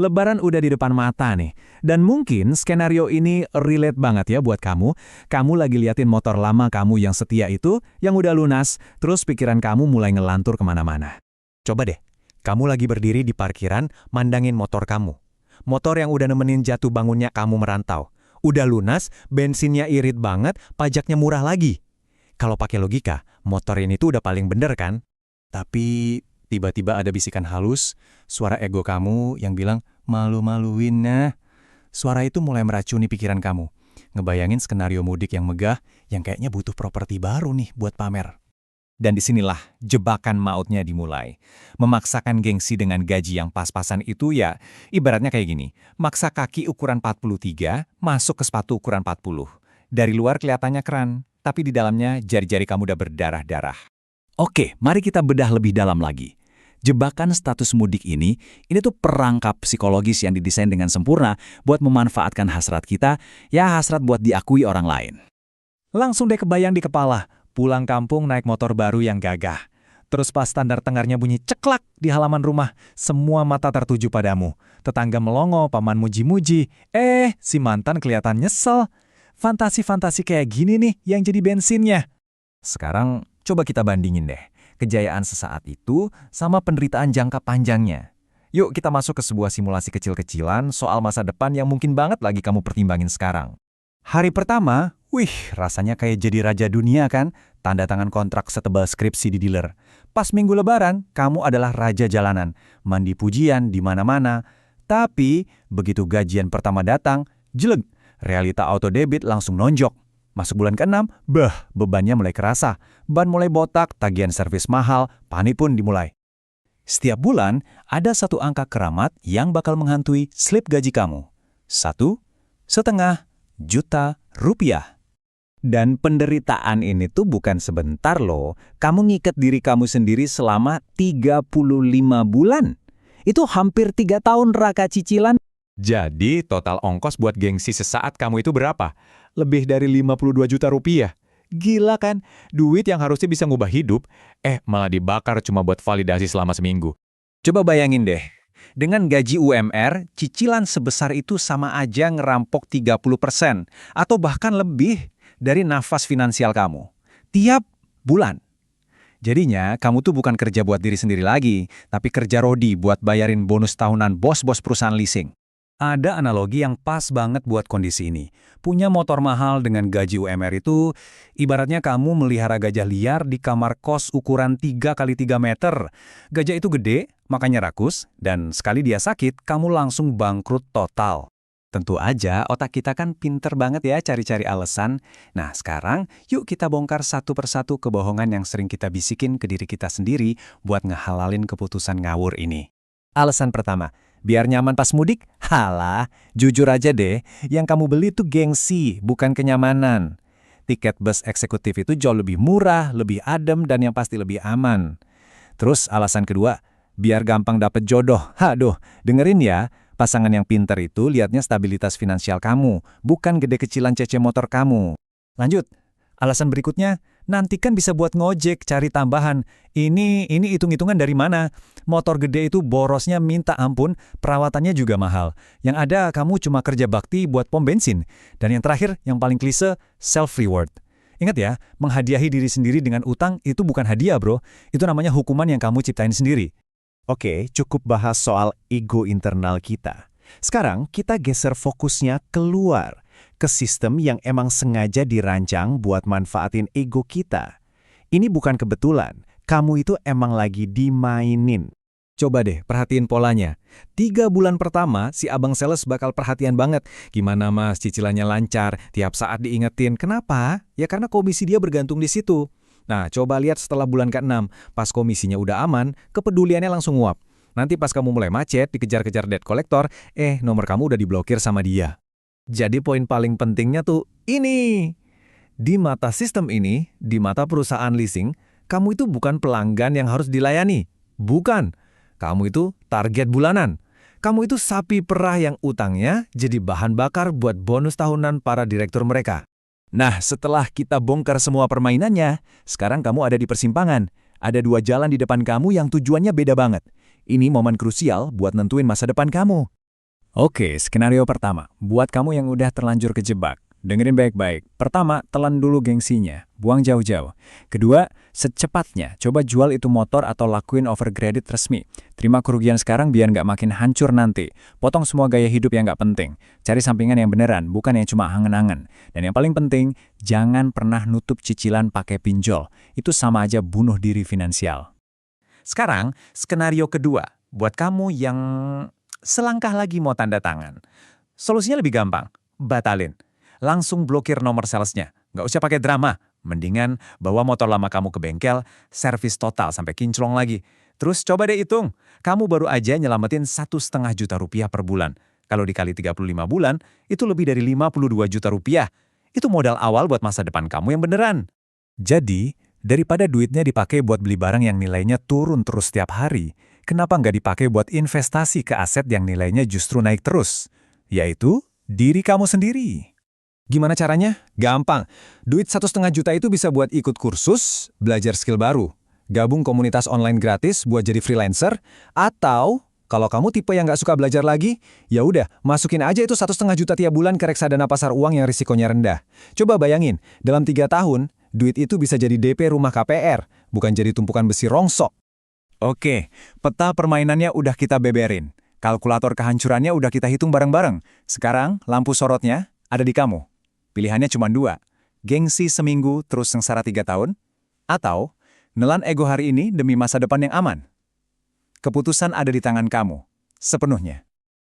Lebaran udah di depan mata nih. Dan mungkin skenario ini relate banget ya buat kamu. Kamu lagi liatin motor lama kamu yang setia itu, yang udah lunas, terus pikiran kamu mulai ngelantur kemana-mana. Coba deh, kamu lagi berdiri di parkiran, mandangin motor kamu. Motor yang udah nemenin jatuh bangunnya kamu merantau. Udah lunas, bensinnya irit banget, pajaknya murah lagi. Kalau pakai logika, motor ini tuh udah paling bener kan? Tapi tiba-tiba ada bisikan halus, suara ego kamu yang bilang, malu-maluin nah. Suara itu mulai meracuni pikiran kamu. Ngebayangin skenario mudik yang megah, yang kayaknya butuh properti baru nih buat pamer. Dan disinilah jebakan mautnya dimulai. Memaksakan gengsi dengan gaji yang pas-pasan itu ya, ibaratnya kayak gini. Maksa kaki ukuran 43, masuk ke sepatu ukuran 40. Dari luar kelihatannya keren, tapi di dalamnya jari-jari kamu udah berdarah-darah. Oke, mari kita bedah lebih dalam lagi. Jebakan status mudik ini tuh perangkap psikologis yang didesain dengan sempurna buat memanfaatkan hasrat kita, ya hasrat buat diakui orang lain. Langsung deh kebayang di kepala, pulang kampung naik motor baru yang gagah. Terus pas standar tengarnya bunyi ceklak di halaman rumah, semua mata tertuju padamu. Tetangga melongo, paman muji-muji, si mantan kelihatan nyesel. Fantasi-fantasi kayak gini nih yang jadi bensinnya. Sekarang coba kita bandingin deh. Kejayaan sesaat itu sama penderitaan jangka panjangnya. Yuk kita masuk ke sebuah simulasi kecil-kecilan soal masa depan yang mungkin banget lagi kamu pertimbangin sekarang. Hari pertama, rasanya kayak jadi raja dunia kan? Tanda tangan kontrak setebal skripsi di dealer. Pas minggu lebaran, kamu adalah raja jalanan. Mandi pujian di mana-mana. Tapi, begitu gajian pertama datang, jeleg, realita auto debit langsung nonjok. Masuk bulan ke-6, bebannya mulai kerasa. Ban mulai botak, tagihan servis mahal, panik pun dimulai. Setiap bulan, ada satu angka keramat yang bakal menghantui slip gaji kamu. 1,5 juta rupiah. Dan penderitaan ini tuh bukan sebentar loh. Kamu ngikat diri kamu sendiri selama 35 bulan. Itu hampir 3 tahun raka cicilan. Jadi total ongkos buat gengsi sesaat kamu itu berapa? Lebih dari 52 juta rupiah. Gila kan? Duit yang harusnya bisa ngubah hidup, malah dibakar cuma buat validasi selama seminggu. Coba bayangin deh, dengan gaji UMR, cicilan sebesar itu sama aja ngerampok 30% atau bahkan lebih dari nafas finansial kamu. Tiap bulan. Jadinya, kamu tuh bukan kerja buat diri sendiri lagi, tapi kerja rodi buat bayarin bonus tahunan bos-bos perusahaan leasing. Ada analogi yang pas banget buat kondisi ini. Punya motor mahal dengan gaji UMR itu, ibaratnya kamu melihara gajah liar di kamar kos ukuran 3x3 meter. Gajah itu gede, makanya rakus, dan sekali dia sakit, kamu langsung bangkrut total. Tentu aja, otak kita kan pinter banget ya cari-cari alasan. Nah, sekarang yuk kita bongkar satu persatu kebohongan yang sering kita bisikin ke diri kita sendiri buat ngehalalin keputusan ngawur ini. Alasan pertama, biar nyaman pas mudik? Halah, jujur aja deh, yang kamu beli tuh gengsi, bukan kenyamanan. Tiket bus eksekutif itu jauh lebih murah, lebih adem, dan yang pasti lebih aman. Terus alasan kedua, biar gampang dapet jodoh. Haduh, dengerin ya, pasangan yang pinter itu liatnya stabilitas finansial kamu, bukan gede-kecilan cece motor kamu. Lanjut, alasan berikutnya, nanti kan bisa buat ngojek, cari tambahan. Ini hitung-hitungan dari mana? Motor gede itu borosnya minta ampun, perawatannya juga mahal. Yang ada kamu cuma kerja bakti buat pom bensin. Dan yang terakhir, yang paling klise, self-reward. Ingat ya, menghadiahi diri sendiri dengan utang itu bukan hadiah bro. Itu namanya hukuman yang kamu ciptain sendiri. Oke, cukup bahas soal ego internal kita. Sekarang kita geser fokusnya keluar ke sistem yang emang sengaja dirancang buat manfaatin ego kita. Ini bukan kebetulan, kamu itu emang lagi dimainin. Coba deh, perhatiin polanya. 3 bulan pertama, si abang sales bakal perhatian banget. Gimana mas, cicilannya lancar, tiap saat diingetin. Kenapa? Ya karena komisi dia bergantung di situ. Nah, coba lihat setelah bulan ke-6, pas komisinya udah aman, kepeduliannya langsung nguap. Nanti pas kamu mulai macet, dikejar-kejar debt collector, nomor kamu udah diblokir sama dia. Jadi poin paling pentingnya tuh ini. Di mata sistem ini, di mata perusahaan leasing, kamu itu bukan pelanggan yang harus dilayani. Bukan. Kamu itu target bulanan. Kamu itu sapi perah yang utangnya jadi bahan bakar buat bonus tahunan para direktur mereka. Nah, setelah kita bongkar semua permainannya, sekarang kamu ada di persimpangan. Ada 2 jalan di depan kamu yang tujuannya beda banget. Ini momen krusial buat nentuin masa depan kamu. Oke, skenario pertama. Buat kamu yang udah terlanjur kejebak. Dengerin baik-baik. Pertama, telan dulu gengsinya. Buang jauh-jauh. Kedua, secepatnya coba jual itu motor atau lakuin overcredit resmi. Terima kerugian sekarang biar nggak makin hancur nanti. Potong semua gaya hidup yang nggak penting. Cari sampingan yang beneran, bukan yang cuma angen-angen. Dan yang paling penting, jangan pernah nutup cicilan pakai pinjol. Itu sama aja bunuh diri finansial. Sekarang, skenario kedua. Buat kamu yang selangkah lagi mau tanda tangan. Solusinya lebih gampang. Batalin. Langsung blokir nomor salesnya. Nggak usah pakai drama. Mendingan bawa motor lama kamu ke bengkel, servis total sampai kinclong lagi. Terus coba deh hitung. Kamu baru aja nyelamatin 1,5 juta rupiah per bulan. Kalau dikali 35 bulan, itu lebih dari 52 juta rupiah. Itu modal awal buat masa depan kamu yang beneran. Jadi, daripada duitnya dipakai buat beli barang yang nilainya turun terus setiap hari, kenapa nggak dipakai buat investasi ke aset yang nilainya justru naik terus? Yaitu diri kamu sendiri. Gimana caranya? Gampang. Duit 1,5 juta itu bisa buat ikut kursus, belajar skill baru, gabung komunitas online gratis buat jadi freelancer, atau kalau kamu tipe yang nggak suka belajar lagi, ya udah masukin aja itu 1,5 juta tiap bulan ke reksadana pasar uang yang risikonya rendah. Coba bayangin, dalam 3 tahun, duit itu bisa jadi DP rumah KPR, bukan jadi tumpukan besi rongsok. Oke, peta permainannya udah kita beberin. Kalkulator kehancurannya udah kita hitung bareng-bareng. Sekarang, lampu sorotnya ada di kamu. Pilihannya cuma 2. Gengsi seminggu terus sengsara 3 tahun, atau nelan ego hari ini demi masa depan yang aman. Keputusan ada di tangan kamu, sepenuhnya.